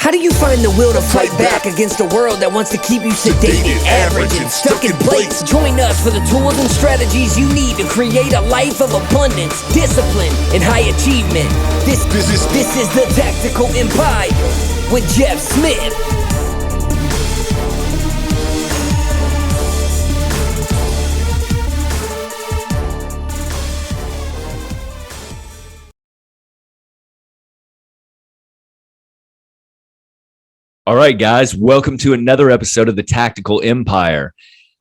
How do you find the will to fight back against a world that wants to keep you sedated, average, and stuck in place? Join us for the tools and strategies you need to create a life of abundance, discipline, and high achievement. This is the Tactical Empire with Jeff Smith. All right, guys, welcome to another episode of the Tactical Empire.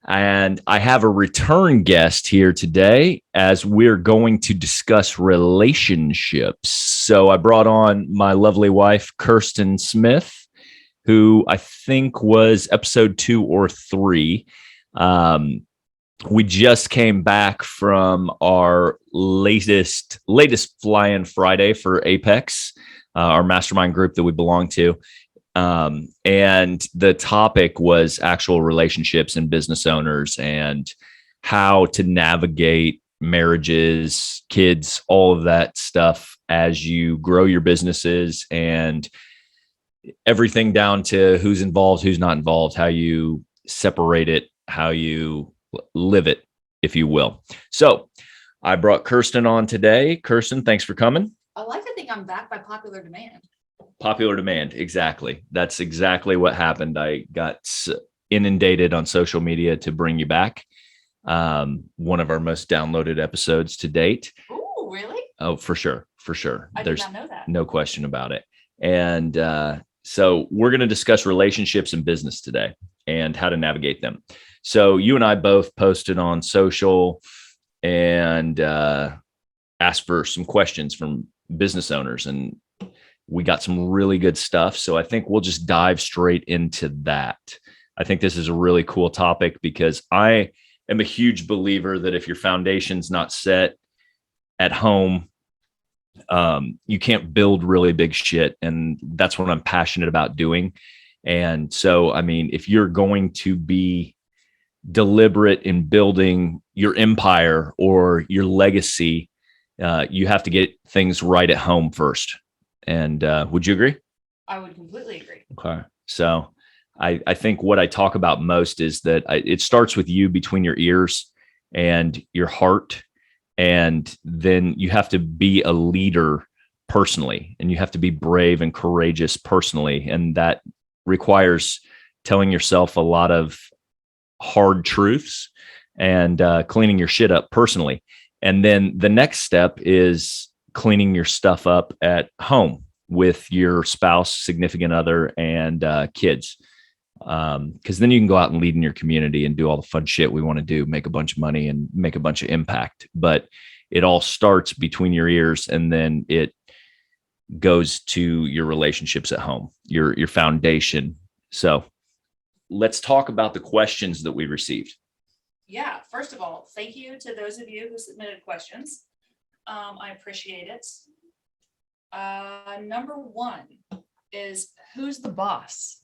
And I have a return guest here today as we're going to discuss relationships. So I brought on my lovely wife, Kirstin Smith, who I think was episode 2 or 3. We just came back from our latest Fly-In Friday for Apex, our mastermind group that we belong to. And the topic was actual relationships and business owners and how to navigate marriages, kids, all of that stuff as you grow your businesses and everything down to who's involved, who's not involved, how you separate it, how you live it, if you will. So I brought Kirstin on today. Kirstin, thanks for coming. I like to think I'm back by popular demand. Popular demand. Exactly. That's exactly what happened. I got inundated on social media to bring you back. One of our most downloaded episodes to date. Oh, really? Oh, for sure. For sure. There's did not know that. No question about it. And so we're going to discuss relationships and business today and how to navigate them. So you and I both posted on social and asked for some questions from business owners, and we got some really good stuff. So I think we'll just dive straight into that. I think this is a really cool topic because I am a huge believer that if your foundation's not set at home, you can't build really big shit. And that's what I'm passionate about doing. And so, I mean, if you're going to be deliberate in building your empire or your legacy, you have to get things right at home first. And would you agree? I would completely agree. Okay. So I think what I talk about most is that it starts with you between your ears and your heart. And then you have to be a leader personally, and you have to be brave and courageous personally. And that requires telling yourself a lot of hard truths and cleaning your shit up personally. And then the next step is cleaning your stuff up at home with your spouse, significant other, and kids. Because then you can go out and lead in your community and do all the fun shit we want to do, make a bunch of money and make a bunch of impact. But it all starts between your ears, and then it goes to your relationships at home, your foundation. So let's talk about the questions that we received. Yeah. First of all, thank you to those of you who submitted questions. I appreciate it. Number 1 is, who's the boss?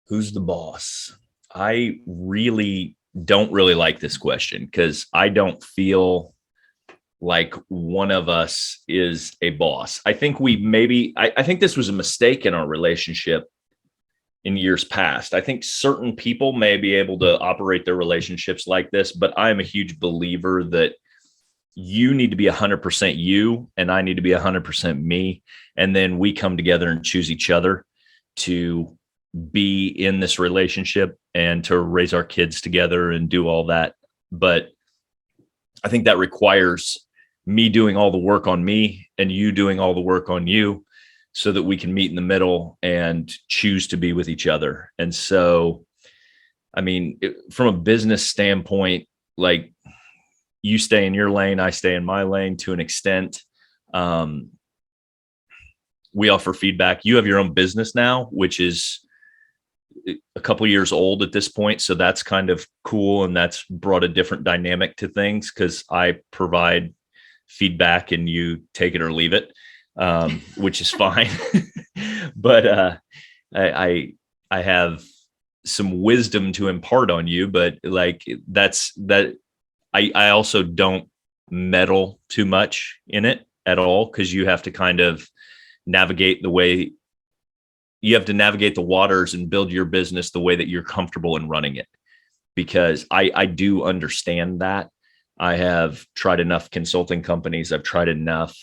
Who's the boss? I really don't like this question because I don't feel like one of us is a boss. I think I think this was a mistake in our relationship in years past. I think certain people may be able to operate their relationships like this, but I'm a huge believer that you need to be 100% you, and I need to be 100% me. And then we come together and choose each other to be in this relationship and to raise our kids together and do all that. But I think that requires me doing all the work on me and you doing all the work on you so that we can meet in the middle and choose to be with each other. And so, I mean, from a business standpoint, like, you stay in your lane, I stay in my lane to an extent. We offer feedback. You have your own business now, which is a couple of years old at this point. So that's kind of cool. And that's brought a different dynamic to things because I provide feedback and you take it or leave it, which is fine. But I have some wisdom to impart on you, but like that. I also don't meddle too much in it at all because you have to kind of navigate the way you have to navigate the waters and build your business the way that you're comfortable in running it. Because I do understand that. I have tried enough consulting companies. I've tried enough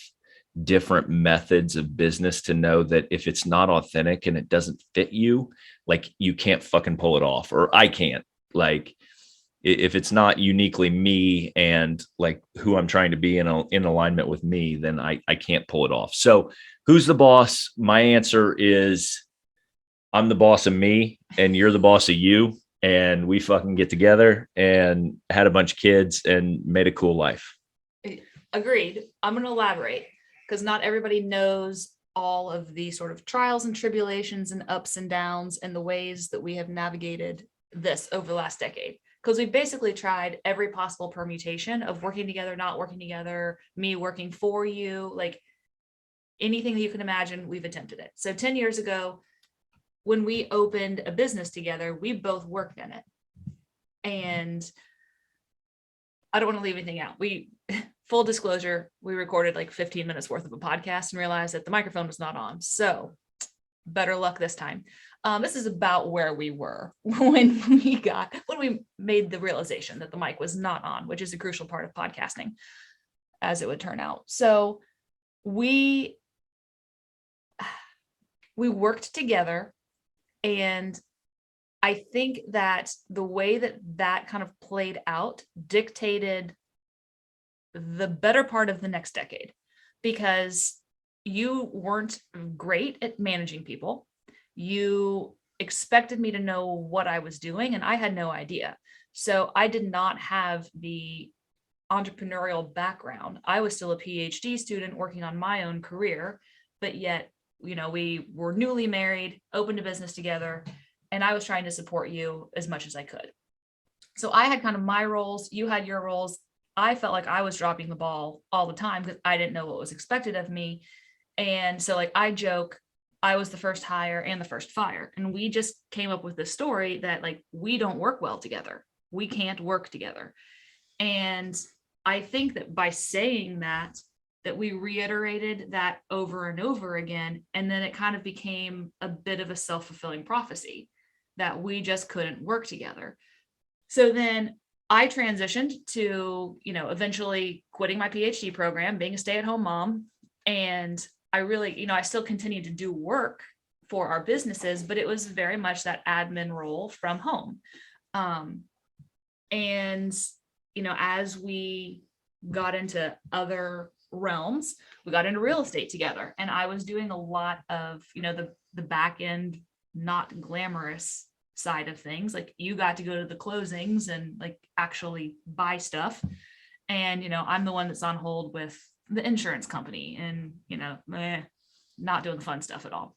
different methods of business to know that if it's not authentic and it doesn't fit you, like you can't fucking pull it off, or I can't. Like if it's not uniquely me and like who I'm trying to be in alignment with me, then I can't pull it off. So who's the boss? My answer is I'm the boss of me and you're the boss of you. And we fucking get together and had a bunch of kids and made a cool life. Agreed. I'm going to elaborate because not everybody knows all of the sort of trials and tribulations and ups and downs and the ways that we have navigated this over the last decade. Because we've basically tried every possible permutation of working together, not working together, me working for you, like anything that you can imagine, we've attempted it. So 10 years ago, when we opened a business together, we both worked in it. And I don't want to leave anything out. Full disclosure, we recorded like 15 minutes worth of a podcast and realized that the microphone was not on. So better luck this time. This is about where we were when we made the realization that the mic was not on, which is a crucial part of podcasting, as it would turn out. So we worked together. And I think that the way that kind of played out dictated the better part of the next decade, because you weren't great at managing people. You expected me to know what I was doing, and I had no idea. So I did not have the entrepreneurial background. I was still a PhD student working on my own career, but yet we were newly married, opened a business together, and I was trying to support you as much as I could. So I had kind of my roles, you had your roles. I felt like I was dropping the ball all the time because I didn't know what was expected of me. And so like I joke, I was the first hire and the first fire. And we just came up with this story that like, we don't work well together. We can't work together. And I think that by saying that we reiterated that over and over again. And then it kind of became a bit of a self-fulfilling prophecy that we just couldn't work together. So then I transitioned to, eventually quitting my PhD program, being a stay-at-home mom. And I really, I still continued to do work for our businesses, but it was very much that admin role from home. And, as we got into other realms, we got into real estate together, and I was doing a lot of the back end, not glamorous side of things. Like you got to go to the closings and like actually buy stuff, and I'm the one that's on hold with the insurance company and not doing the fun stuff at all.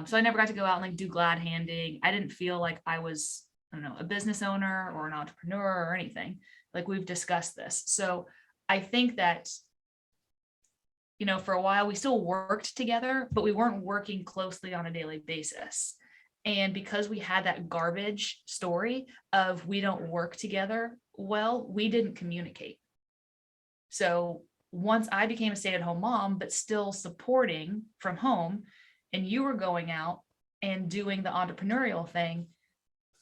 So I never got to go out and like do glad handing. I didn't feel like I was a business owner or an entrepreneur or anything. Like we've discussed this. So I think that for a while, we still worked together, but we weren't working closely on a daily basis. And because we had that garbage story of we don't work together well, we didn't communicate. So once I became a stay-at-home mom, but still supporting from home, and you were going out and doing the entrepreneurial thing,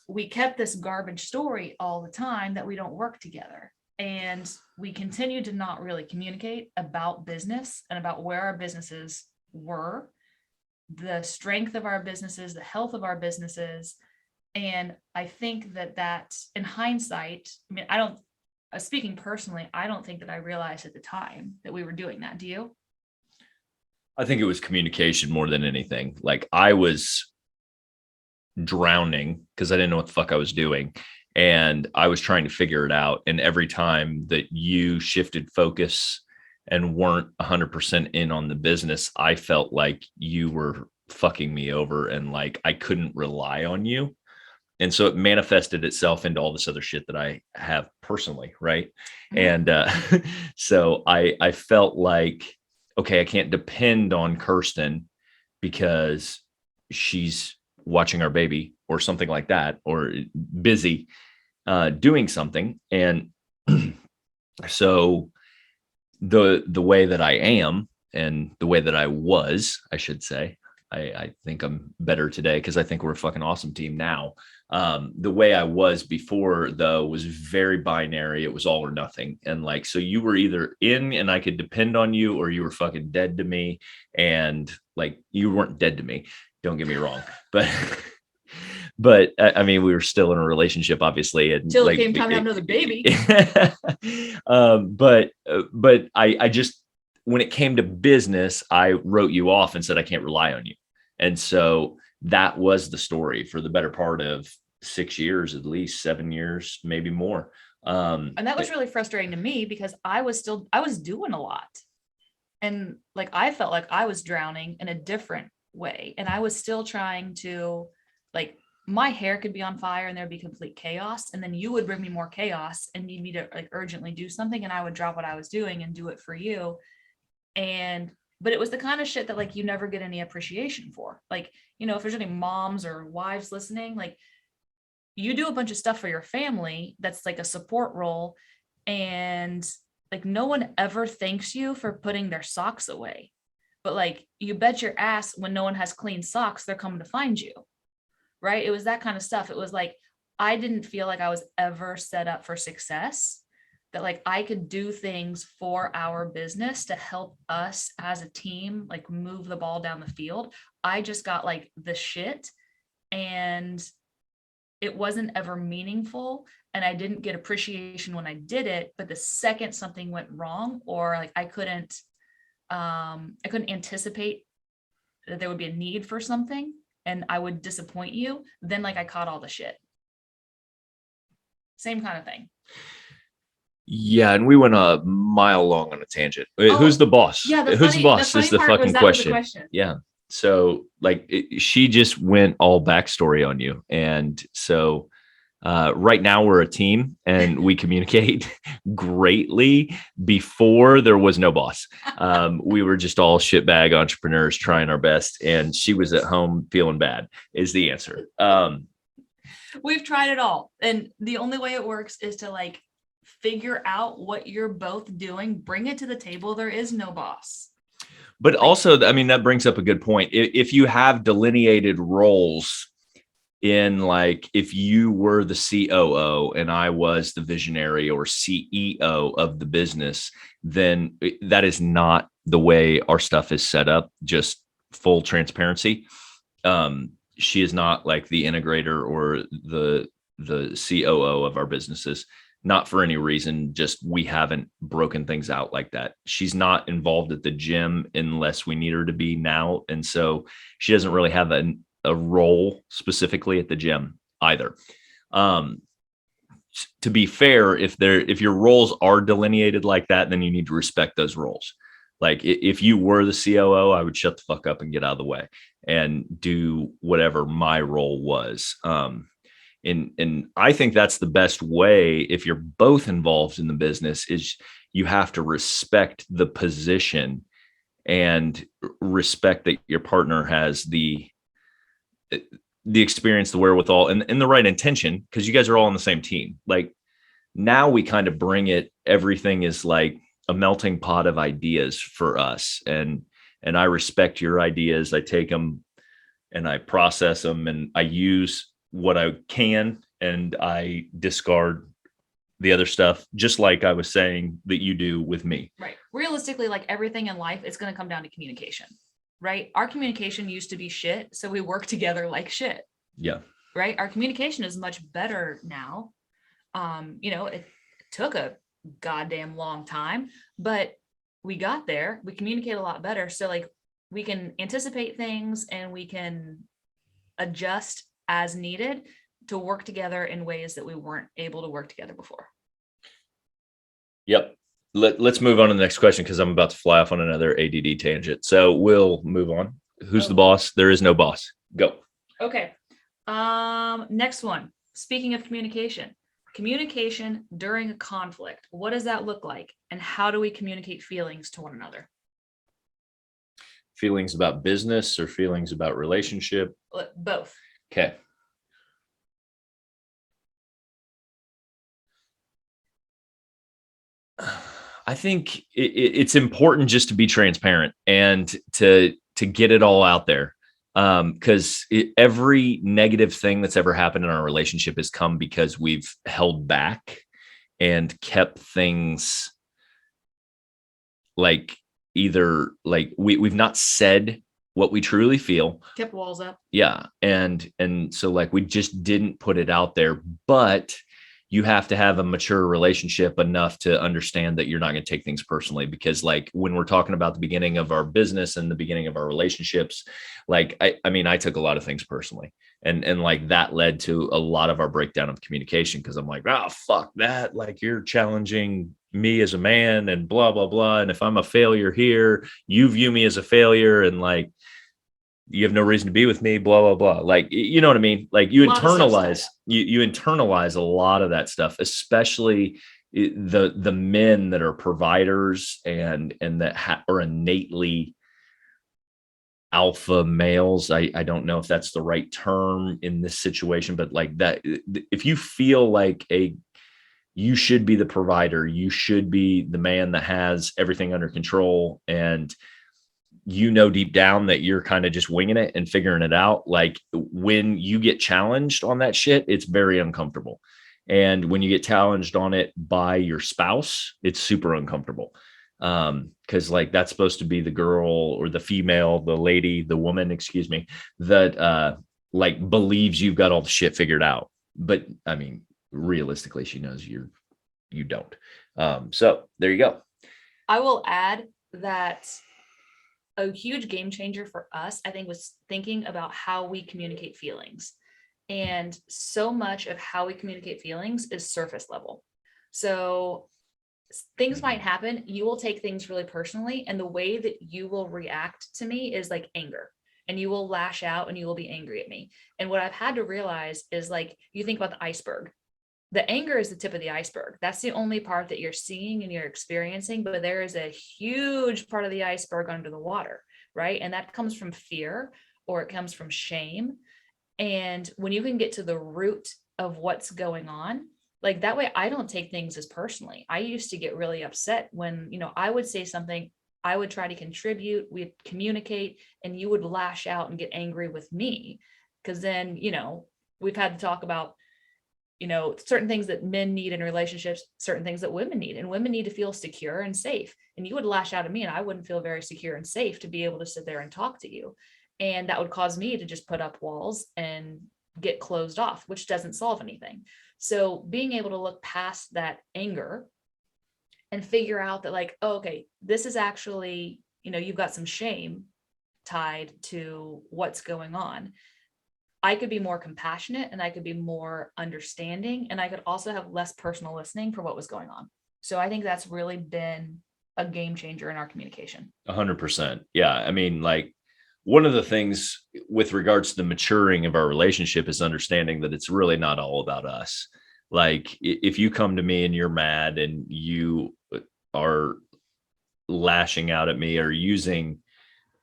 we kept this garbage story all the time that we don't work together. And we continued to not really communicate about business and about where our businesses were, the strength of our businesses, the health of our businesses. And I think that in hindsight, speaking personally, I don't think that I realized at the time that we were doing that. Do you? I think it was communication more than anything. Like I was drowning because I didn't know what the fuck I was doing. And I was trying to figure it out. And every time that you shifted focus and weren't 100% in on the business, I felt like you were fucking me over and like I couldn't rely on you. And so it manifested itself into all this other shit that I have personally. Right. Mm-hmm. And so I felt like, okay, I can't depend on Kirstin because she's watching our baby or something like that, or busy doing something. And so the way that I am and the way that I was, I should say, I think I'm better today because I think we're a fucking awesome team now. The way I was before, though, was very binary. It was all or nothing. And like, so you were either in and I could depend on you, or you were fucking dead to me. And like, you weren't dead to me. Don't get me wrong. But I mean, we were still in a relationship, obviously. And Till like, it came time to have another baby. But I just, when it came to business, I wrote you off and said, I can't rely on you. And so that was the story for the better part of 6 years, at least 7 years, maybe more. And that was really frustrating to me because I was doing a lot. And like, I felt like I was drowning in a different way. And I was still trying to, like, my hair could be on fire and there'd be complete chaos. And then you would bring me more chaos and need me to like urgently do something. And I would drop what I was doing and do it for you. But it was the kind of shit that like you never get any appreciation for. Like, you know, if there's any moms or wives listening, like, you do a bunch of stuff for your family that's like a support role, and like no one ever thanks you for putting their socks away. But like, you bet your ass when no one has clean socks, they're coming to find you. Right? It was that kind of stuff. It was like, I didn't feel like I was ever set up for success, that like I could do things for our business to help us as a team, like move the ball down the field. I just got like the shit, and it wasn't ever meaningful. And I didn't get appreciation when I did it. But the second something went wrong, or like I couldn't anticipate that there would be a need for something and I would disappoint you, then like I caught all the shit. Same kind of thing. Yeah, and we went a mile long on a tangent. Who's the boss? Yeah, who's the boss is the fucking question. Yeah. So like she just went all backstory on you. And so right now we're a team and we communicate greatly. Before there was no boss. We were just all shitbag entrepreneurs trying our best. And she was at home feeling bad is the answer. We've tried it all. And the only way it works is to like figure out what you're both doing, bring it to the table. There is no boss. But also, I mean, that brings up a good point. If you have delineated roles in, like, if you were the COO and I was the visionary or CEO of the business, then that is not the way our stuff is set up. Just full transparency. She is not like the integrator or the COO of our businesses. Not for any reason, just we haven't broken things out like that. She's not involved at the gym unless we need her to be now. And so she doesn't really have a role specifically at the gym either. To be fair, if your roles are delineated like that, then you need to respect those roles. Like if you were the COO, I would shut the fuck up and get out of the way and do whatever my role was. And I think that's the best way if you're both involved in the business is you have to respect the position and respect that your partner has the experience, the wherewithal, and the right intention, because you guys are all on the same team. Like now we kind of bring it, everything is like a melting pot of ideas for us. And I respect your ideas. I take them and I process them and I use what I can, and I discard the other stuff, just like I was saying that you do with me. Right. Realistically, like everything in life, it's going to come down to communication, right? Our communication used to be shit, so we work together like shit. Yeah. Right. Our communication is much better now. You know, it took a goddamn long time, but we got there. We communicate a lot better. So like we can anticipate things and we can adjust as needed to work together in ways that we weren't able to work together before. Yep. Let's move on to the next question because I'm about to fly off on another ADD tangent. So we'll move on. Who's the boss? There is no boss. Go. Okay. Next one. Speaking of communication during a conflict, what does that look like? And how do we communicate feelings to one another? Feelings about business or feelings about relationship? Both. Okay. I think it's important just to be transparent and to get it all out there. Because every negative thing that's ever happened in our relationship has come because we've held back and kept things like either like we've not said what we truly feel, kept walls up. yeah, and so like we just didn't put it out there. But you have to have a mature relationship enough to understand that you're not going to take things personally, because like when we're talking about the beginning of our business and the beginning of our relationships, like I mean I took a lot of things personally, and like that led to a lot of our breakdown of communication, because I'm like, oh fuck that, like you're challenging me as a man and blah blah blah, and if I'm a failure here, you view me as a failure, and like you have no reason to be with me, blah blah blah, like you know what I mean, like you internalize you internalize a lot of that stuff, especially the men that are providers and that are innately alpha males. I don't know if that's the right term in this situation, but like that, if you feel like you should be the provider, you should be the man that has everything under control, and you know deep down that you're kind of just winging it and figuring it out, like when you get challenged on that shit, it's very uncomfortable. And when you get challenged on it by your spouse, it's super uncomfortable, because like that's supposed to be the girl or the female, the lady, the woman, excuse me, that like believes you've got all the shit figured out. But I mean, realistically, she knows you don't. So there you go. I will add that a huge game changer for us, I think, was thinking about how we communicate feelings. And so much of how we communicate feelings is surface level. So things might happen. You will take things really personally. And the way that you will react to me is like anger. And you will lash out and you will be angry at me. And what I've had to realize is, like, you think about the iceberg. The anger is the tip of the iceberg. That's the only part that you're seeing and you're experiencing, but there is a huge part of the iceberg under the water, right? And that comes from fear, or it comes from shame. And when you can get to the root of what's going on, like that way, I don't take things as personally. I used to get really upset when, I would say something, I would try to contribute, we'd communicate, and you would lash out and get angry with me. Because then, we've had to talk about certain things that men need in relationships, certain things that women need, and women need to feel secure and safe. And you would lash out at me and I wouldn't feel very secure and safe to be able to sit there and talk to you. And that would cause me to just put up walls and get closed off, which doesn't solve anything. So being able to look past that anger and figure out that, like, oh, okay, this is actually, you've got some shame tied to what's going on. I could be more compassionate and I could be more understanding, and I could also have less personal listening for what was going on. So I think that's really been a game changer in our communication. 100%. Yeah. I mean, like one of the things with regards to the maturing of our relationship is understanding that it's really not all about us. Like if you come to me and you're mad and you are lashing out at me or using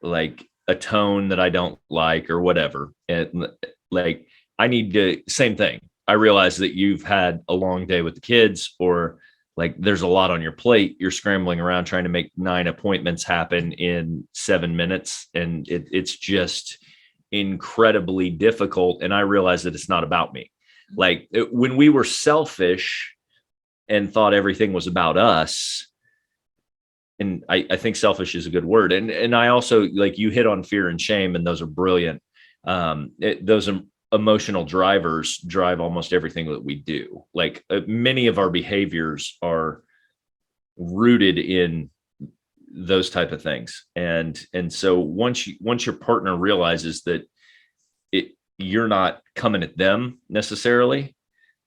like a tone that I don't like or whatever, and like I need to, same thing. I realize that you've had a long day with the kids, or like there's a lot on your plate. You're scrambling around trying to make 9 appointments happen in 7 minutes, and it's just incredibly difficult. And I realize that it's not about me. Like when we were selfish and thought everything was about us, and I think selfish is a good word. And I also, like, you hit on fear and shame, and those are brilliant. Those emotional drivers drive almost everything that we do. Like many of our behaviors are rooted in those type of things. And so once your partner realizes that you're not coming at them necessarily,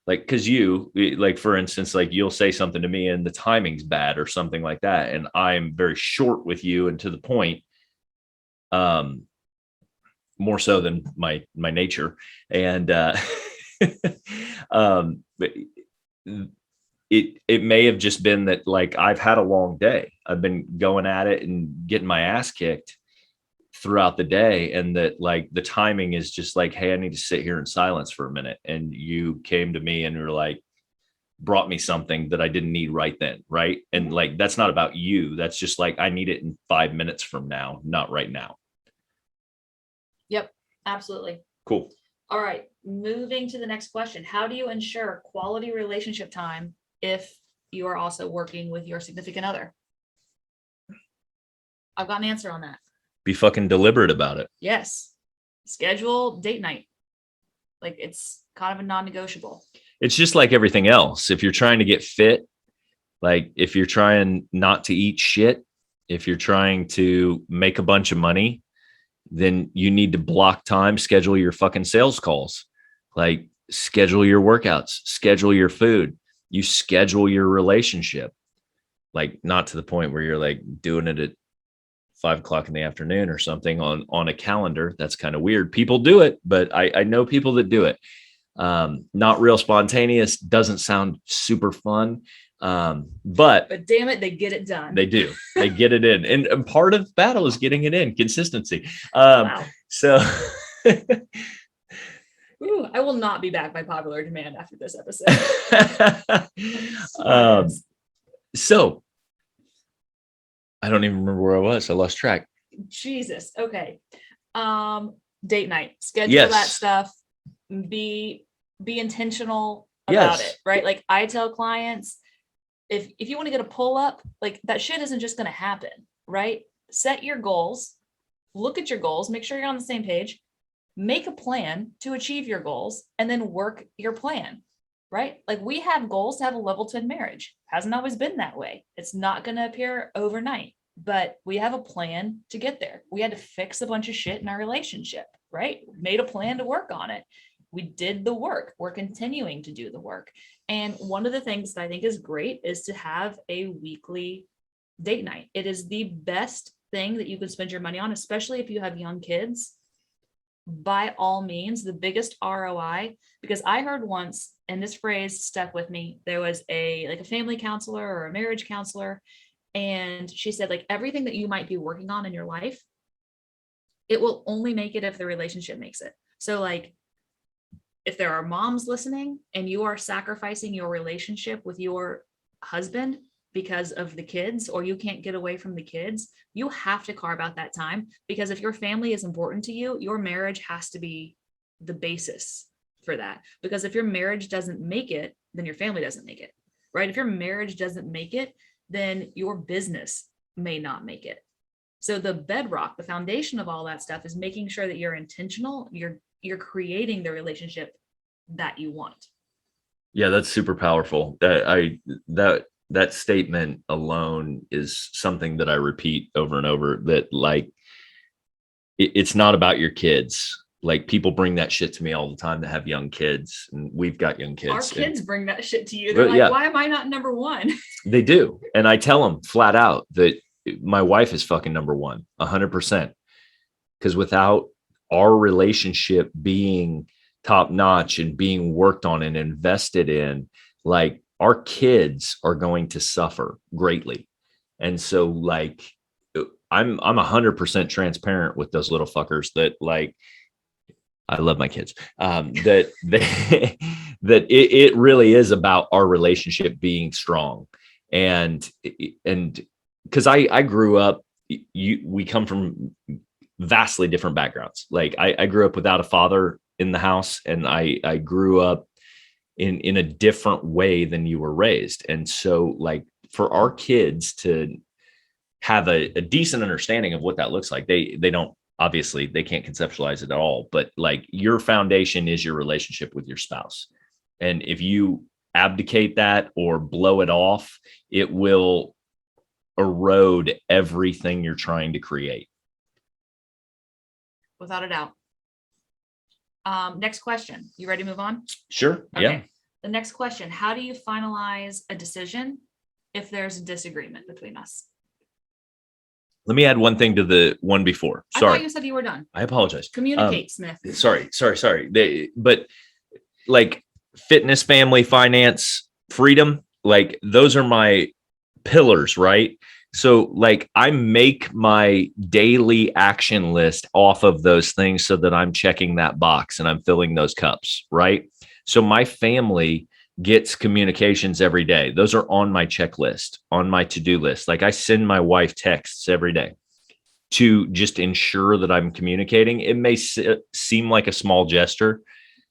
like, because you, like, for instance, like you'll say something to me and the timing's bad or something like that, and I'm very short with you and to the point, more so than my nature. And but it may have just been that, like, I've had a long day, I've been going at it and getting my ass kicked throughout the day, and that, like, the timing is just like, hey, I need to sit here in silence for a minute, and you came to me and you're like, brought me something that I didn't need right then, right? And like, that's not about you, that's just like, I need it in 5 minutes from now, not right now. Yep. Absolutely. Cool. All right. Moving to the next question. How do you ensure quality relationship time if you are also working with your significant other? I've got an answer on that. Be fucking deliberate about it. Yes. Schedule date night. Like, it's kind of a non-negotiable. It's just like everything else. If you're trying to get fit, like if you're trying not to eat shit, if you're trying to make a bunch of money, then you need to block time, schedule your fucking sales calls, like schedule your workouts, schedule your food, you schedule your relationship, like not to the point where you're like doing it at 5:00 in the afternoon or something on a calendar. That's kind of weird. People do it, but I know people that do it. Not real spontaneous, doesn't sound super fun. But damn it, they get it done. They do. They get it in. And part of battle is getting it in, consistency. Wow. So Ooh, I will not be back by popular demand after this episode. So I don't even remember where I was. I lost track. Jesus. Okay. Date night. Schedule that stuff. Be intentional about it, right? Like I tell clients, if you want to get a pull up, like that shit isn't just going to happen, right? Set your goals, look at your goals, make sure you're on the same page, make a plan to achieve your goals, and then work your plan, right? Like we have goals to have a level 10 marriage. Hasn't always been that way. It's not going to appear overnight, but we have a plan to get there. We had to fix a bunch of shit in our relationship, right? Made a plan to work on it. We did the work. We're continuing to do the work. And one of the things that I think is great is to have a weekly date night. It is the best thing that you can spend your money on, especially if you have young kids. By all means, the biggest ROI, because I heard once, and this phrase stuck with me, there was a family counselor or a marriage counselor, and she said, like, everything that you might be working on in your life, it will only make it if the relationship makes it. So like, if there are moms listening and you are sacrificing your relationship with your husband because of the kids, or you can't get away from the kids, you have to carve out that time, because if your family is important to you, your marriage has to be the basis for that. Because if your marriage doesn't make it, then your family doesn't make it, right? If your marriage doesn't make it, then your business may not make it. So the bedrock, the foundation of all that stuff is making sure that you're intentional, you're creating the relationship that you want. Yeah, that's super powerful. That statement alone is something that I repeat over and over, that like it's not about your kids. Like people bring that shit to me all the time that have young kids, and we've got young kids. Our kids bring that shit to you. They're like, why am I not number one? They do. And I tell them flat out that my wife is fucking number one, 100%. Because without our relationship being top notch and being worked on and invested in, like our kids are going to suffer greatly. And so like, I'm 100% transparent with those little fuckers that like, I love my kids. That it really is about our relationship being strong. And because I grew up, we come from vastly different backgrounds. Like I grew up without a father in the house, and I grew up in a different way than you were raised. And so like for our kids to have a decent understanding of what that looks like, they don't, obviously they can't conceptualize it at all, but like your foundation is your relationship with your spouse. And if you abdicate that or blow it off, it will erode everything you're trying to create. Without a doubt. Next question. You ready to move on? Sure. Okay. Yeah. The next question. How do you finalize a decision if there's a disagreement between us? Let me add one thing to the one before. Sorry. I thought you said you were done. I apologize. Communicate, Smith. Sorry. But like fitness, family, finance, freedom, like those are my pillars, right? So like I make my daily action list off of those things so that I'm checking that box and I'm filling those cups, right? So my family gets communications every day. Those are on my checklist, on my to-do list. Like I send my wife texts every day. to just ensure that I'm communicating. It may seem like a small gesture.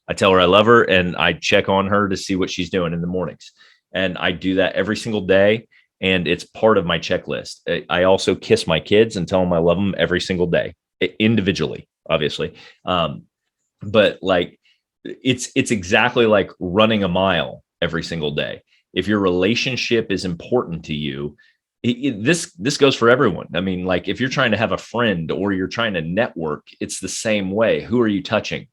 I tell her I love her and I check on her to see what she's doing in the mornings. And I do that every single day. And it's part of my checklist. I also kiss my kids and tell them I love them every single day, individually, obviously. But like, it's exactly like running a mile every single day. If your relationship is important to you, this goes for everyone. I mean, like if you're trying to have a friend or you're trying to network, it's the same way. Who are you touching?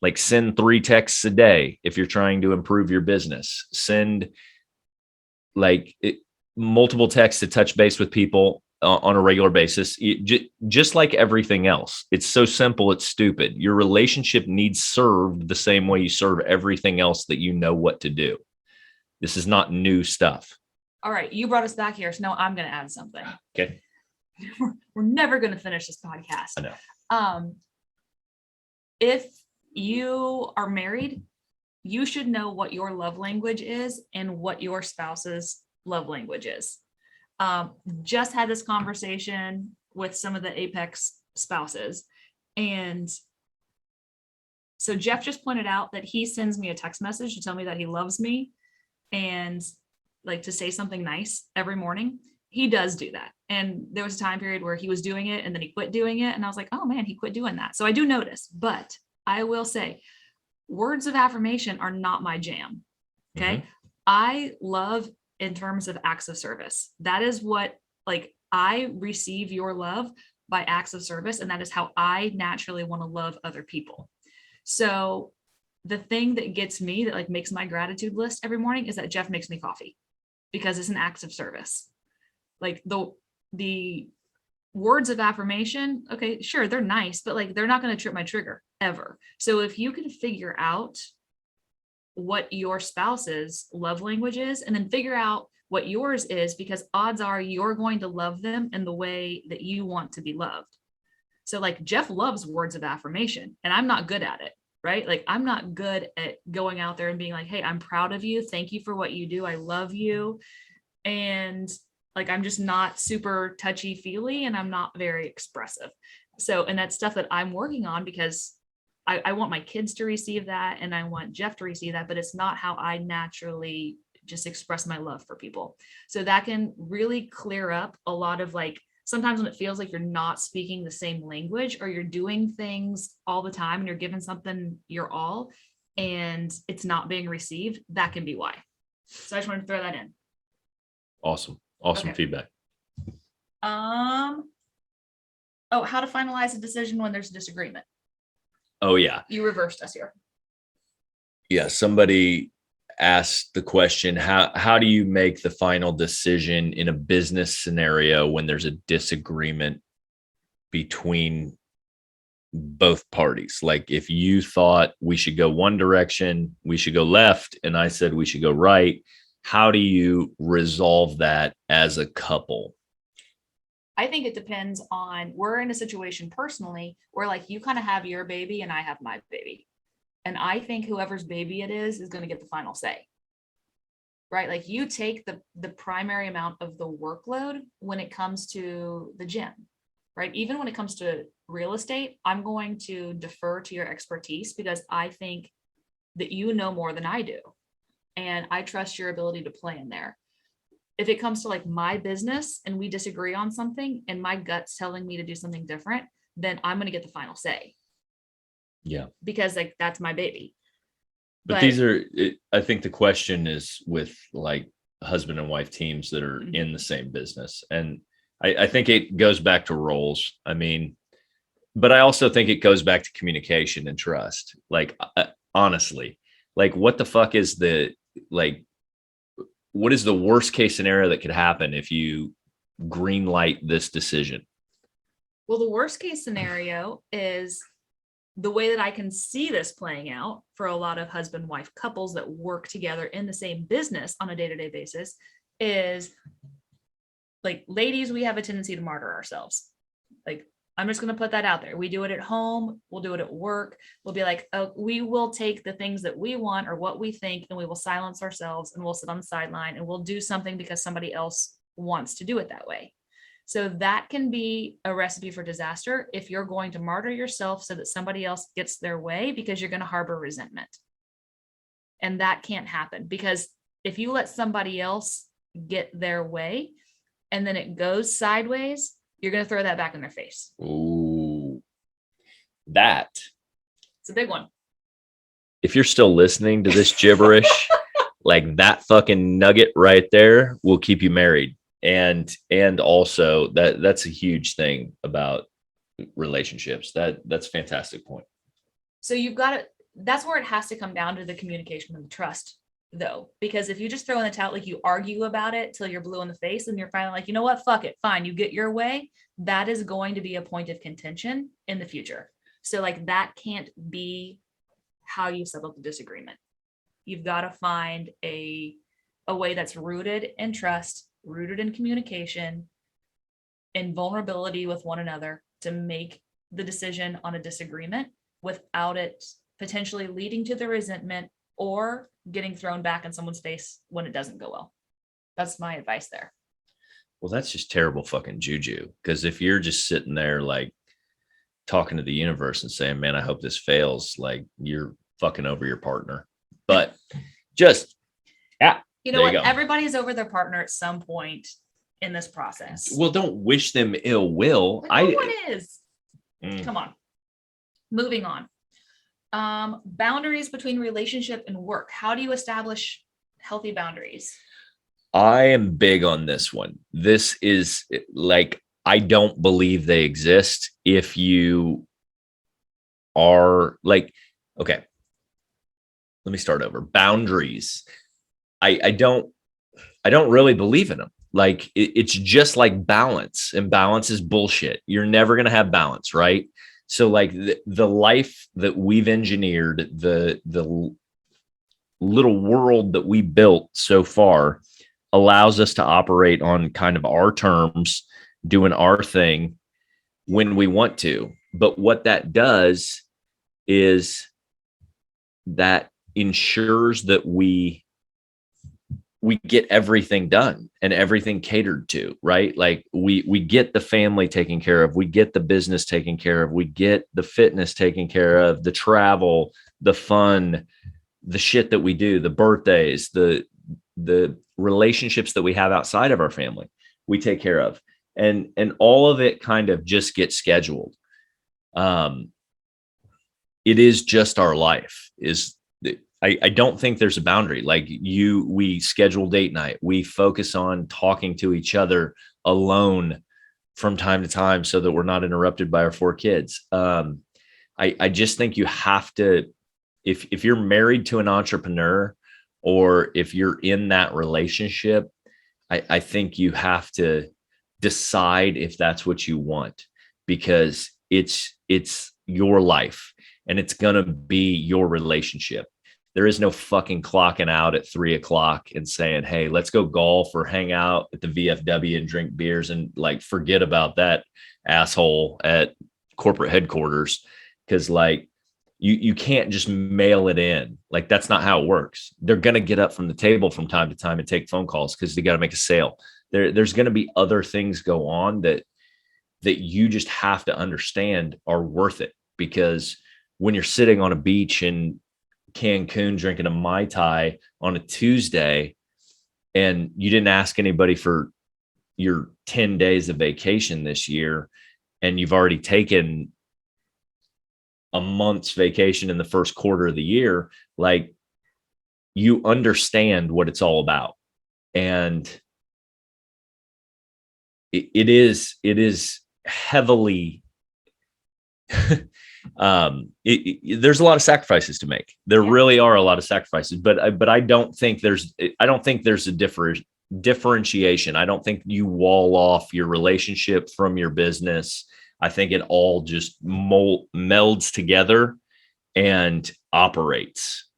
Like send 3 texts a day. If you're trying to improve your business, send multiple texts to touch base with people on a regular basis. Just like everything else. It's so simple. It's stupid. Your relationship needs served the same way you serve everything else that you know what to do. This is not new stuff. All right. You brought us back here. So now I'm going to add something. Okay. We're never going to finish this podcast. I know. If you are married, you should know what your love language is and what your spouse's love language is. Just had this conversation with some of the Apex spouses. And so Jeff just pointed out that he sends me a text message to tell me that he loves me and like to say something nice every morning. He does do that. And there was a time period where he was doing it and then he quit doing it. And I was like, oh man, he quit doing that. So I do notice, but I will say words of affirmation are not my jam. Okay. Mm-hmm. I love in terms of acts of service. That is what, like, I receive your love by acts of service. And that is how I naturally want to love other people. So the thing that gets me, that like makes my gratitude list every morning, is that Jeff makes me coffee, because it's an act of service. Like the words of affirmation, okay, sure, they're nice, but like they're not going to trip my trigger ever. So if you can figure out what your spouse's love language is, and then figure out what yours is, because odds are you're going to love them in the way that you want to be loved. So like Jeff loves words of affirmation and I'm not good at it, right? Like I'm not good at going out there and being like, hey, I'm proud of you. Thank you for what you do. I love you. And like, I'm just not super touchy feely and I'm not very expressive. So, and that's stuff that I'm working on, because I want my kids to receive that and I want Jeff to receive that, but it's not how I naturally just express my love for people. So that can really clear up a lot of like, sometimes when it feels like you're not speaking the same language, or you're doing things all the time and you're giving something your all and it's not being received, that can be why. So I just wanted to throw that in. Awesome okay. Feedback. How to finalize a decision when there's a disagreement. Oh yeah. You reversed us here. Yeah. Somebody asked the question, how do you make the final decision in a business scenario when there's a disagreement between both parties? Like if you thought we should go one direction, we should go left, and I said we should go right, how do you resolve that as a couple? I think it depends on, we're in a situation personally where like you kind of have your baby and I have my baby. And I think whoever's baby it is going to get the final say, right? Like you take the primary amount of the workload when it comes to the gym, right? Even when it comes to real estate, I'm going to defer to your expertise because I think that you know more than I do. And I trust your ability to play in there. If it comes to like my business and we disagree on something and my gut's telling me to do something different, then I'm going to get the final say. Yeah. Because like that's my baby. But these are, I think the question is with like husband and wife teams that are mm-hmm. in the same business. And I think it goes back to roles. I mean, but I also think it goes back to communication and trust. Like, honestly, like what the fuck is what is the worst case scenario that could happen if you green light this decision? Well, the worst case scenario is the way that I can see this playing out for a lot of husband-wife couples that work together in the same business on a day-to-day basis is like, ladies, we have a tendency to martyr ourselves. Like, I'm just going to put that out there. We do it at home. We'll do it at work. We'll be like, oh, we will take the things that we want or what we think, and we will silence ourselves and we'll sit on the sideline and we'll do something because somebody else wants to do it that way. So that can be a recipe for disaster if you're going to martyr yourself so that somebody else gets their way because you're going to harbor resentment. And that can't happen, because if you let somebody else get their way and then it goes sideways, you're going to throw that back in their face. Ooh, that. It's a big one. If you're still listening to this gibberish, like that fucking nugget right there will keep you married. And also that's a huge thing about relationships. That's a fantastic point. So you've got to, that's where it has to come down to the communication and the trust, though, because if you just throw in the towel, like you argue about it till you're blue in the face and you're finally like, you know what, fuck it, fine, you get your way, that is going to be a point of contention in the future. So like that can't be how you settle the disagreement. You've got to find a way that's rooted in trust, rooted in communication, in vulnerability with one another to make the decision on a disagreement without it potentially leading to the resentment or getting thrown back in someone's face when it doesn't go well. That's my advice there. Well, that's just terrible fucking juju. Because if you're just sitting there like talking to the universe and saying, man, I hope this fails, like you're fucking over your partner. But just, you know what? Everybody's over their partner at some point in this process. Well, don't wish them ill will. No one is. Come on. Moving on. Boundaries between relationship and work. How do you establish healthy boundaries? I am big on this one. This is like, I don't believe they exist if you are like, okay, let me start over. Boundaries. I don't really believe in them. Like it's just like balance, and balance is bullshit. You're never going to have balance, right? So like the life that we've engineered, the little world that we built so far allows us to operate on kind of our terms, doing our thing when we want to. But what that does is that ensures that we get everything done and everything catered to, right? Like we get the family taken care of, we get the business taken care of, we get the fitness taken care of, the travel, the fun, the shit that we do, the birthdays, the relationships that we have outside of our family, we take care of. And all of it kind of just gets scheduled. It is just our life. I don't think there's a boundary. Like we schedule date night. We focus on talking to each other alone from time to time so that we're not interrupted by our 4 kids. I just think you have to, if you're married to an entrepreneur or if you're in that relationship, I think you have to decide if that's what you want, because it's your life and it's going to be your relationship. There is no fucking clocking out at 3:00 and saying, hey, let's go golf or hang out at the VFW and drink beers and like forget about that asshole at corporate headquarters. Cause like you can't just mail it in. Like that's not how it works. They're going to get up from the table from time to time and take phone calls because they got to make a sale. There's going to be other things go on that you just have to understand are worth it. Because when you're sitting on a beach in Cancun drinking a Mai Tai on a Tuesday and you didn't ask anybody for your 10 days of vacation this year, and you've already taken a month's vacation in the first quarter of the year, like you understand what it's all about. And it is heavily there's a lot of sacrifices to make. There really are a lot of sacrifices, but I don't think there's a differentiation. I don't think you wall off your relationship from your business. I think it all just melds together and operates.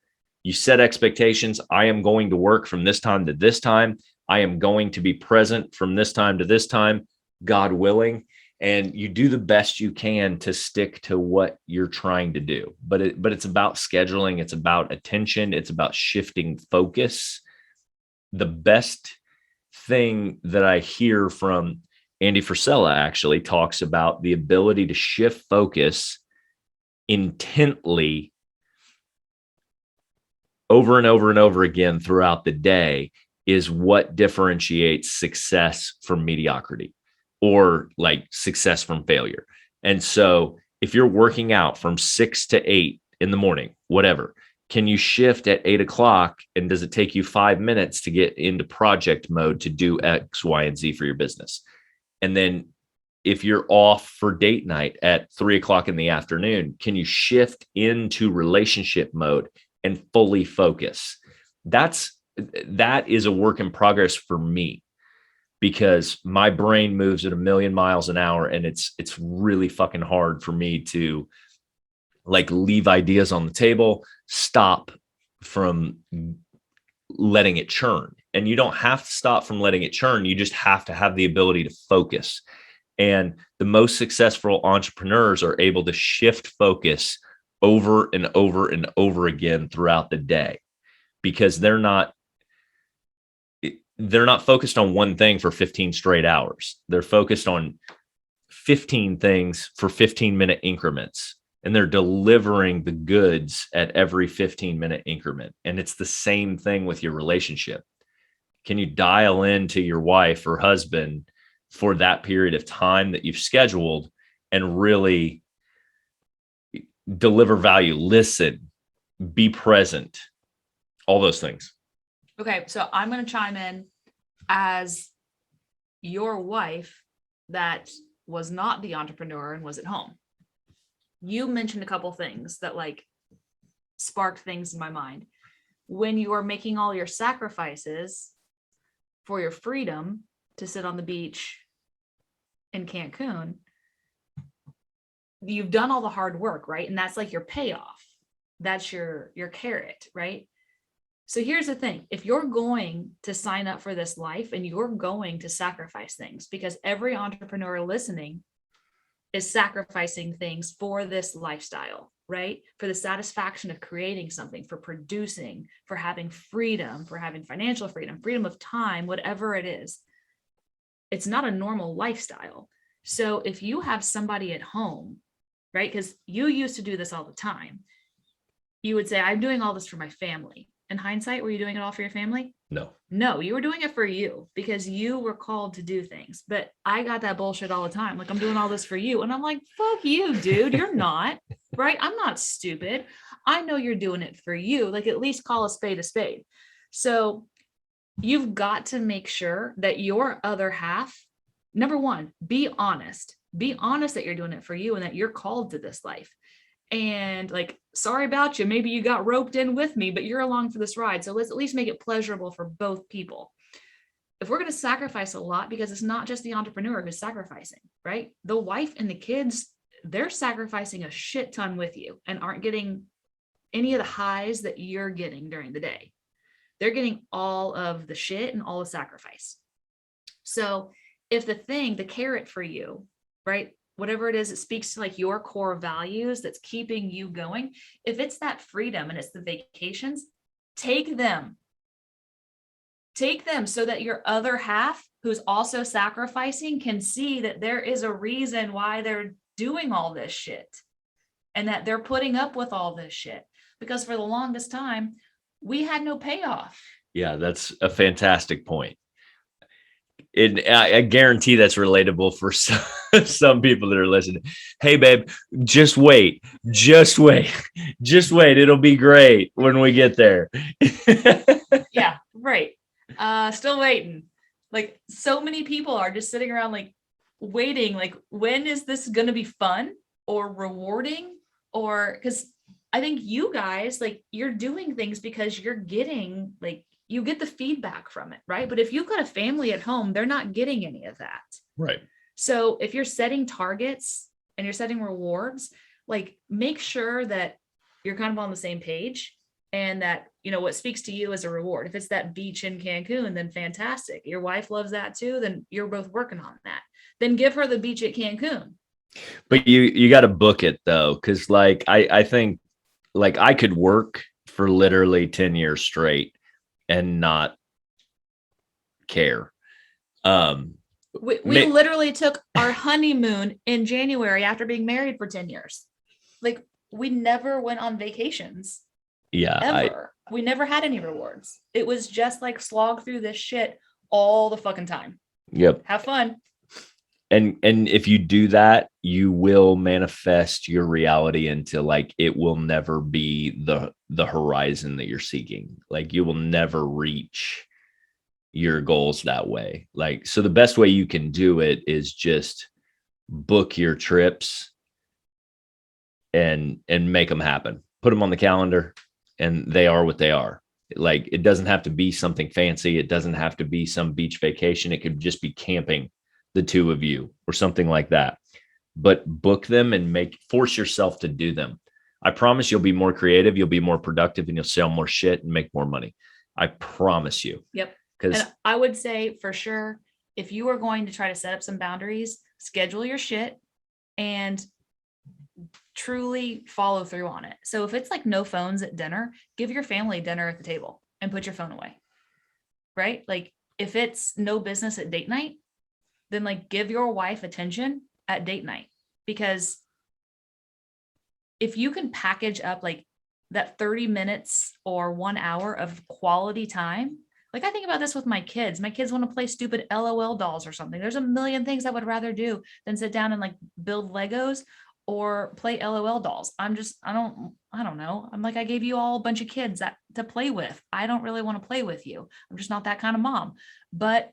You set expectations. I am going to work from this time to this time. I am going to be present from this time to this time, God willing. And you do the best you can to stick to what you're trying to do. But it's about scheduling. It's about attention. It's about shifting focus. The best thing that I hear from Andy Frisella actually talks about the ability to shift focus intently over and over and over again throughout the day is what differentiates success from mediocrity, or like success from failure. And so if you're working out from 6 to 8 in the morning, whatever, can you shift at 8 o'clock? And does it take you 5 minutes to get into project mode to do X, Y, and Z for your business? And then if you're off for date night at 3 o'clock in the afternoon, can you shift into relationship mode and fully focus? That is a work in progress for me, because my brain moves at 1,000,000 miles an hour, and it's really fucking hard for me to like leave ideas on the table, stop from letting it churn. And you don't have to stop from letting it churn. You just have to have the ability to focus. And the most successful entrepreneurs are able to shift focus over and over and over again throughout the day, because they're not focused on one thing for 15 straight hours. They're focused on 15 things for 15-minute increments, and they're delivering the goods at every 15-minute increment. And it's the same thing with your relationship. Can you dial into your wife or husband for that period of time that you've scheduled and really deliver value, listen, be present, all those things? Okay, so I'm going to chime in as your wife that was not the entrepreneur and was at home. You mentioned a couple things that like sparked things in my mind. When you are making all your sacrifices for your freedom to sit on the beach in Cancun, you've done all the hard work, right? And that's like your payoff. That's your carrot, right? So here's the thing. If you're going to sign up for this life and you're going to sacrifice things, because every entrepreneur listening is sacrificing things for this lifestyle, right? For the satisfaction of creating something, for producing, for having freedom, for having financial freedom, freedom of time, whatever it is. It's not a normal lifestyle. So if you have somebody at home, right? Because you used to do this all the time. You would say, I'm doing all this for my family. In hindsight, were you doing it all for your family? No, you were doing it for you because you were called to do things. But I got that bullshit all the time. Like, I'm doing all this for you. And I'm like, fuck you, dude. You're not, right? I'm not stupid. I know you're doing it for you. Like, at least call a spade a spade. So you've got to make sure that your other half, number one, be honest. Be honest that you're doing it for you and that you're called to this life. And like, sorry about you. Maybe you got roped in with me, but you're along for this ride. So let's at least make it pleasurable for both people. If we're going to sacrifice a lot, because it's not just the entrepreneur who's sacrificing, right? The wife and the kids, they're sacrificing a shit ton with you and aren't getting any of the highs that you're getting during the day. They're getting all of the shit and all the sacrifice. So if the carrot for you, right? Whatever it is, it speaks to like your core values that's keeping you going. If it's that freedom and it's the vacations, take them so that your other half, who's also sacrificing, can see that there is a reason why they're doing all this shit and that they're putting up with all this shit. Because for the longest time, we had no payoff. Yeah, that's a fantastic point. I guarantee that's relatable for some people that are listening. Hey, babe, just wait. It'll be great when we get there. Yeah, right. Still waiting. Like, so many people are just sitting around like waiting. Like, when is this going to be fun or rewarding? Or because I think you guys, like, you're doing things because you're getting like, you get the feedback from it, right? But if you've got a family at home, they're not getting any of that. Right. So if you're setting targets and you're setting rewards, like, make sure that you're kind of on the same page and that, you know, what speaks to you as a reward. If it's that beach in Cancun, then fantastic. Your wife loves that too. Then you're both working on that. Then give her the beach at Cancun. But you got to book it though. Cause like, I think like I could work for literally 10 years straight and not care. We literally took our honeymoon in January after being married for 10 years. Like, we never went on vacations. Yeah. Ever. We never had any rewards. It was just like slog through this shit all the fucking time. Yep. Have fun. And if you do that, you will manifest your reality into like, it will never be the horizon that you're seeking. Like, you will never reach your goals that way. Like, so the best way you can do it is just book your trips and make them happen. Put them on the calendar, and they are what they are. Like, it doesn't have to be something fancy. It doesn't have to be some beach vacation. It could just be camping, the two of you, or something like that. But book them and force yourself to do them. I promise you'll be more creative, you'll be more productive, and you'll sell more shit and make more money. I promise you. Yep. Because I would say for sure, if you are going to try to set up some boundaries, schedule your shit and truly follow through on it. So if it's like no phones at dinner, give your family dinner at the table and put your phone away. Right? Like, if it's no business at date night, then like give your wife attention at date night. Because if you can package up like that 30 minutes or 1 hour of quality time, like, I think about this with my kids. My kids want to play stupid LOL dolls or something. There's a million things I would rather do than sit down and like build Legos or play LOL dolls. I don't know. I'm like, I gave you all a bunch of kids to play with. I don't really want to play with you. I'm just not that kind of mom. But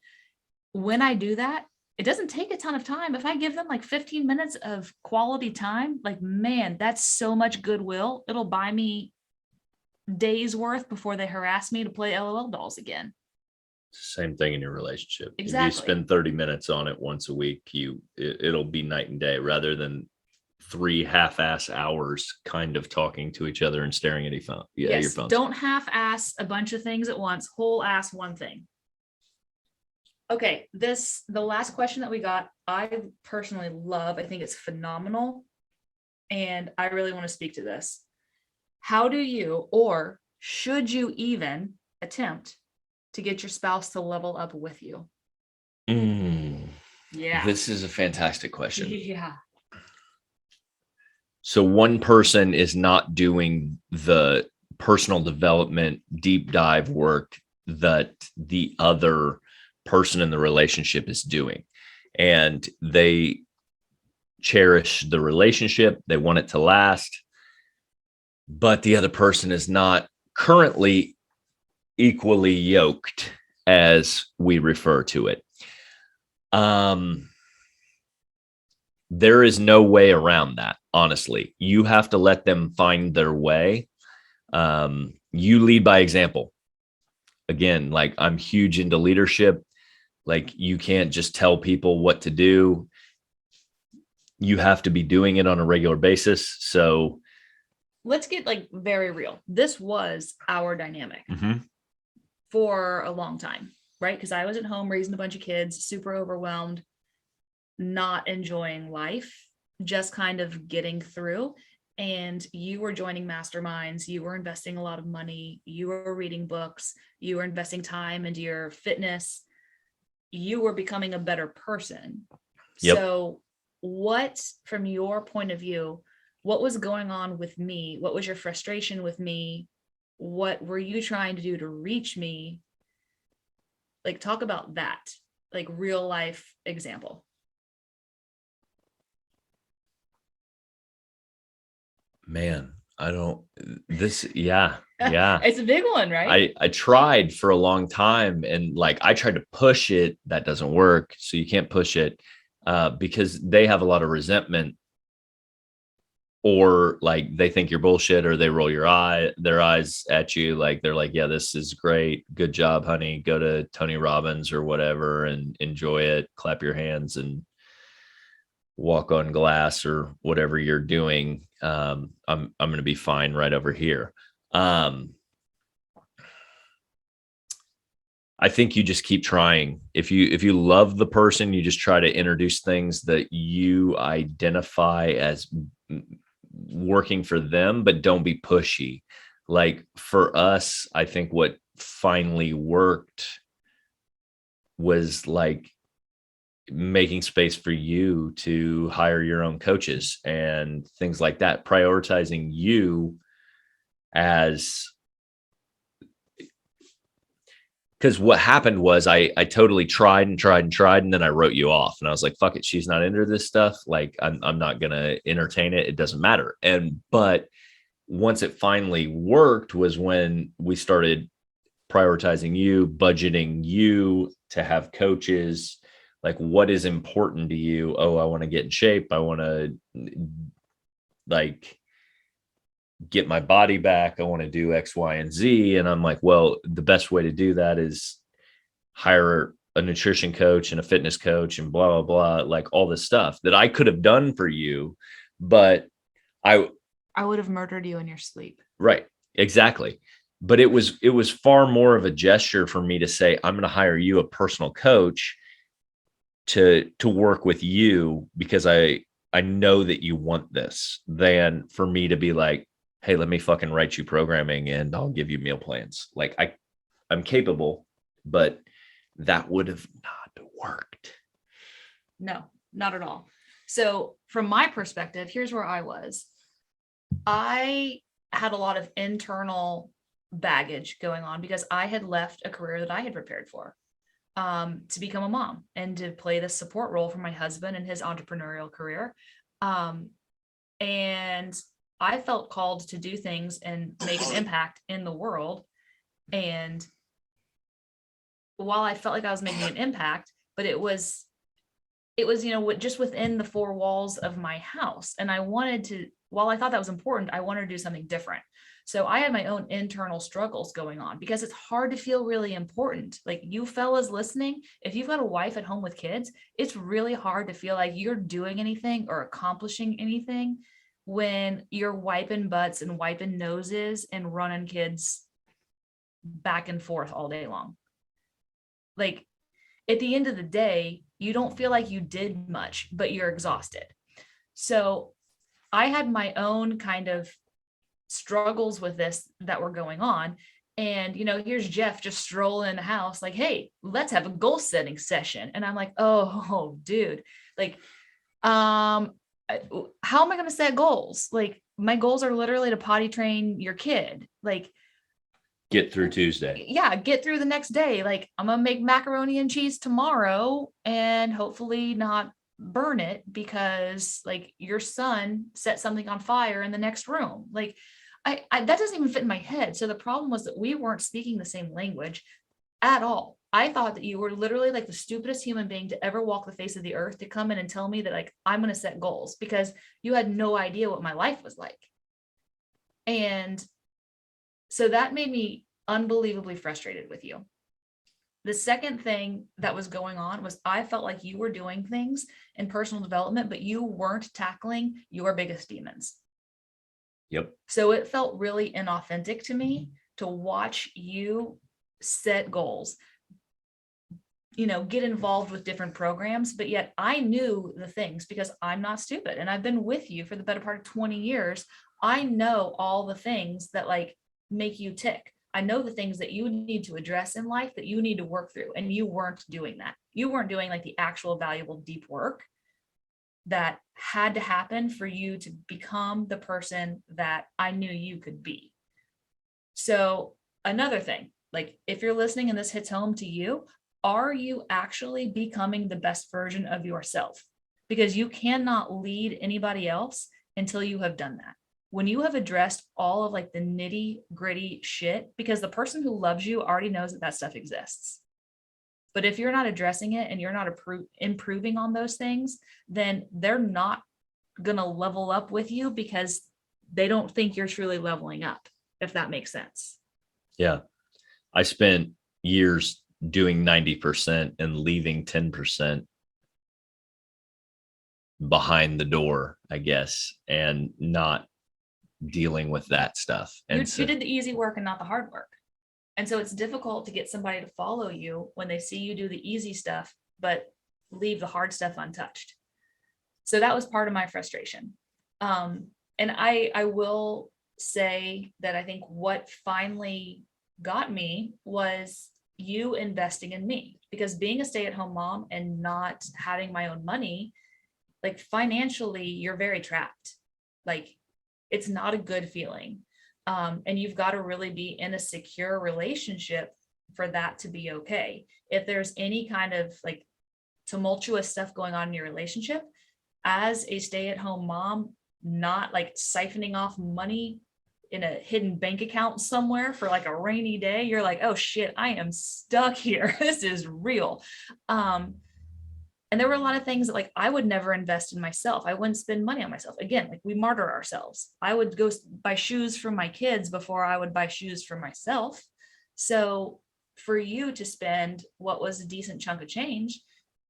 when I do that, it doesn't take a ton of time. If I give them like 15 minutes of quality time, like, man, that's so much goodwill. It'll buy me days worth before they harass me to play LOL dolls again. same thing in your relationship. Exactly. If you spend 30 minutes on it once a week, it'll be night and day, rather than 3 half-ass hours kind of talking to each other and staring at your phone. Yes, your phone. Don't half-ass a bunch of things at once. Whole ass one thing. Okay, the last question that we got, I personally love. I think it's phenomenal, and I really want to speak to this. How do you, or should you even attempt to get your spouse to level up with you? Yeah. This is a fantastic question. Yeah. So one person is not doing the personal development deep dive work that the other person in the relationship is doing. And they cherish the relationship. They want it to last. But the other person is not currently equally yoked, as we refer to it. There is no way around that, honestly. You have to let them find their way. You lead by example. Again, like, I'm huge into leadership. Like, you can't just tell people what to do. You have to be doing it on a regular basis. So let's get like very real. This was our dynamic for a long time, right? Because I was at home raising a bunch of kids, super overwhelmed, not enjoying life, just kind of getting through. And you were joining masterminds, you were investing a lot of money, you were reading books, you were investing time into your fitness, you were becoming a better person. Yep. So what, from your point of view, what was going on with me? What was your frustration with me? What were you trying to do to reach me? Like, talk about that, like real life example. Man, yeah. It's a big one, right? I tried for a long time, and like, I tried to push it. That doesn't work. So you can't push it because they have a lot of resentment, or like they think you're bullshit, or they roll their eyes at you. Like, they're like, yeah, this is great. Good job, honey. Go to Tony Robbins or whatever and enjoy it. Clap your hands and walk on glass or whatever you're doing. I'm going to be fine right over here. I think you just keep trying. If you love the person, you just try to introduce things that you identify as working for them, but don't be pushy. Like, for us, I think what finally worked was like making space for you to hire your own coaches and things like that, prioritizing you as, because what happened was I totally tried and tried and tried, and then I wrote you off, and I was like, fuck it, she's not into this stuff. Like I'm not gonna entertain it. It doesn't matter. But once it finally worked was when we started prioritizing you, budgeting you to have coaches. Like, what is important to you? Oh, I want to get in shape. I want to like get my body back. I want to do X, Y, and Z. And I'm like, well, the best way to do that is hire a nutrition coach and a fitness coach and blah, blah, blah, like all this stuff that I could have done for you. But I would have murdered you in your sleep. Right. Exactly. But it was far more of a gesture for me to say, I'm going to hire you a personal coach to work with you because I know that you want this, than for me to be like, hey, let me fucking write you programming and I'll give you meal plans. Like I'm capable, but that would have not worked. No, not at all. So from my perspective, here's where I was. I had a lot of internal baggage going on because I had left a career that I had prepared for, to become a mom and to play the support role for my husband in his entrepreneurial career. And I felt called to do things and make an impact in the world. And while I felt like I was making an impact, but it was, just within the four walls of my house. And I wanted to, while I thought that was important, I wanted to do something different. So I had my own internal struggles going on because it's hard to feel really important. Like, you fellas listening, if you've got a wife at home with kids, it's really hard to feel like you're doing anything or accomplishing anything when you're wiping butts and wiping noses and running kids back and forth all day long. Like, at the end of the day, you don't feel like you did much, but you're exhausted. So I had my own kind of struggles with this that were going on. And, here's Jeff just strolling in the house like, hey, let's have a goal setting session. And I'm like, oh, dude, like, how am I going to set goals? Like, my goals are literally to potty train your kid. Like, get through Tuesday. Yeah, get through the next day. Like, I'm going to make macaroni and cheese tomorrow and hopefully not burn it because, like, your son set something on fire in the next room. Like, I that doesn't even fit in my head. So the problem was that we weren't speaking the same language at all. I thought that you were literally like the stupidest human being to ever walk the face of the earth to come in and tell me that, like, I'm going to set goals, because you had no idea what my life was like. And so that made me unbelievably frustrated with you. The second thing that was going on was I felt like you were doing things in personal development, but you weren't tackling your biggest demons. Yep. So it felt really inauthentic to me to watch you set goals, get involved with different programs, but yet I knew the things because I'm not stupid and I've been with you for the better part of 20 years. I know all the things that, like, make you tick. I know the things that you need to address in life that you need to work through. And you weren't doing that. You weren't doing, like, the actual valuable deep work that had to happen for you to become the person that I knew you could be. So another thing, like, if you're listening and this hits home to you, are you actually becoming the best version of yourself? Because you cannot lead anybody else until you have done that. When you have addressed all of, like, the nitty gritty shit, because the person who loves you already knows that stuff exists. But if you're not addressing it and you're not improving on those things, then they're not going to level up with you because they don't think you're truly leveling up, if that makes sense. Yeah. I spent years doing 90% and leaving 10% behind the door, I guess, and not dealing with that stuff. And you did the easy work and not the hard work. And so it's difficult to get somebody to follow you when they see you do the easy stuff, but leave the hard stuff untouched. So that was part of my frustration. And I will say that I think what finally got me was you investing in me, because being a stay-at-home mom and not having my own money, like financially, you're very trapped. Like it's not a good feeling. And you've got to really be in a secure relationship for that to be okay. If there's any kind of like tumultuous stuff going on in your relationship, as a stay-at-home mom, not like siphoning off money in a hidden bank account somewhere for like a rainy day, you're like, oh shit, I am stuck here. This is real. And there were a lot of things that like I would never invest in myself. I wouldn't spend money on myself. Again, like we martyr ourselves. I would go buy shoes for my kids before I would buy shoes for myself. So for you to spend what was a decent chunk of change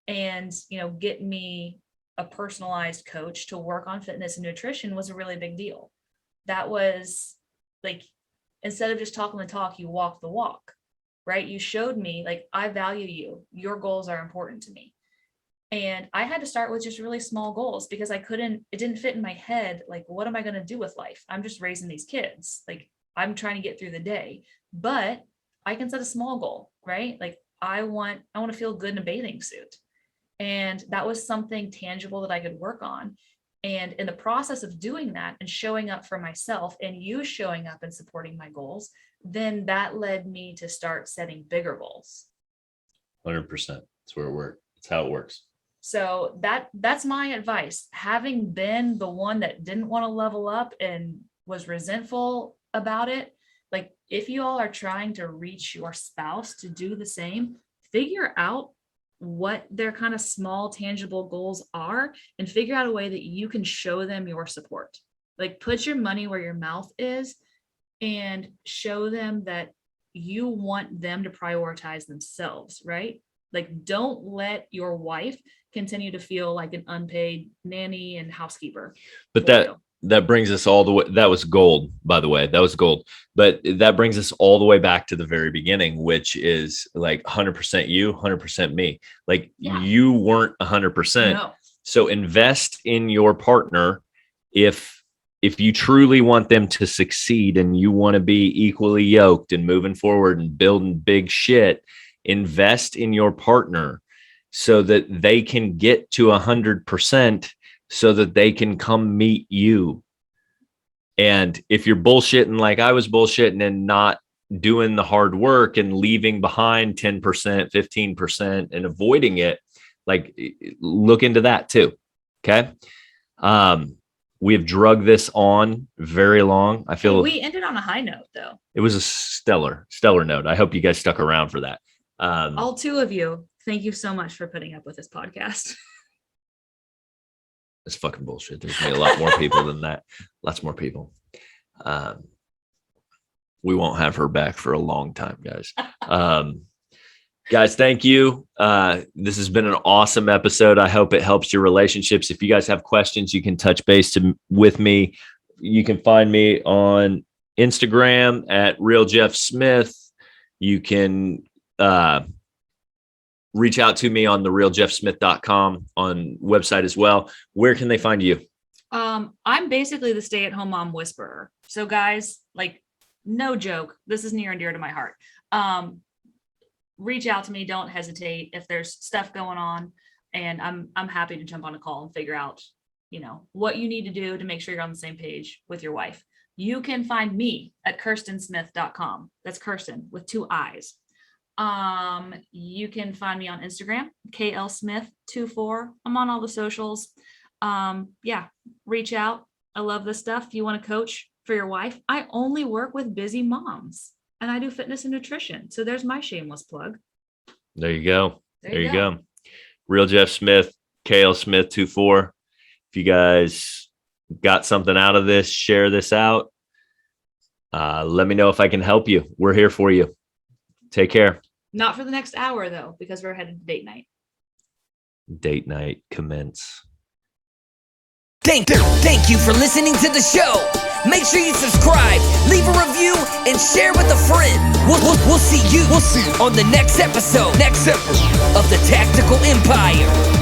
and, you know, get me a personalized coach to work on fitness and nutrition was a really big deal. That was like, instead of just talking the talk, you walk the walk, right? You showed me like, I value you. Your goals are important to me. And I had to start with just really small goals because it didn't fit in my head. Like, what am I going to do with life? I'm just raising these kids. Like, I'm trying to get through the day, but I can set a small goal, right? Like I want to feel good in a bathing suit. And that was something tangible that I could work on. And in the process of doing that and showing up for myself and you showing up and supporting my goals, then that led me to start setting bigger goals. 100%. That's where it works. That's how it works. So that's my advice. Having been the one that didn't want to level up and was resentful about it, like if you all are trying to reach your spouse to do the same, figure out what their kind of small tangible goals are and figure out a way that you can show them your support. Like put your money where your mouth is and show them that you want them to prioritize themselves, right? Like don't let your wife continue to feel like an unpaid nanny and housekeeper. But that brings us all the way. That was gold, by the way. That was gold. But that brings us all the way back to the very beginning, which is like 100% you, 100% me. Like you weren't 100%. No. So invest in your partner. If you truly want them to succeed and you want to be equally yoked and moving forward and building big shit, invest in your partner so that they can get to 100%. So that they can come meet you. And if you're bullshitting like I was bullshitting and not doing the hard work and leaving behind 10%, 15% and avoiding it, like look into that too. Okay. We have drugged this on very long. I feel we ended on a high note though. It was a stellar note. I hope you guys stuck around for that. All two of you, thank you so much for putting up with this podcast. It's fucking bullshit. There's gonna be a lot more people than that. Lots more people. We won't have her back for a long time, guys. Guys, thank you. This has been an awesome episode. I hope it helps your relationships. If you guys have questions, you can touch base with me. You can find me on Instagram at Real Jeff Smith. You can reach out to me on the realjeffsmith.com on website as well. Where can they find you? I'm basically the stay-at-home mom whisperer. So guys, like no joke, this is near and dear to my heart. Reach out to me. Don't hesitate if there's stuff going on, and I'm happy to jump on a call and figure out, you know, what you need to do to make sure you're on the same page with your wife. You can find me at kirstinsmith.com. That's Kirstin with 2 I's. You can find me on Instagram, klsmith24. I'm on all the socials. Reach out. I love this stuff. If you want to coach for your wife, I only work with busy moms and I do fitness and nutrition. So there's my shameless plug. There you go. There you go. Real Jeff Smith, klsmith24. If you guys got something out of this, share this out. Let me know if I can help you. We're here for you. Take care. Not for the next hour, though, because we're headed to date night. Date night commence. Thank you for listening to the show. Make sure you subscribe, leave a review, and share with a friend. We'll see you on the next episode of the Tactical Empire.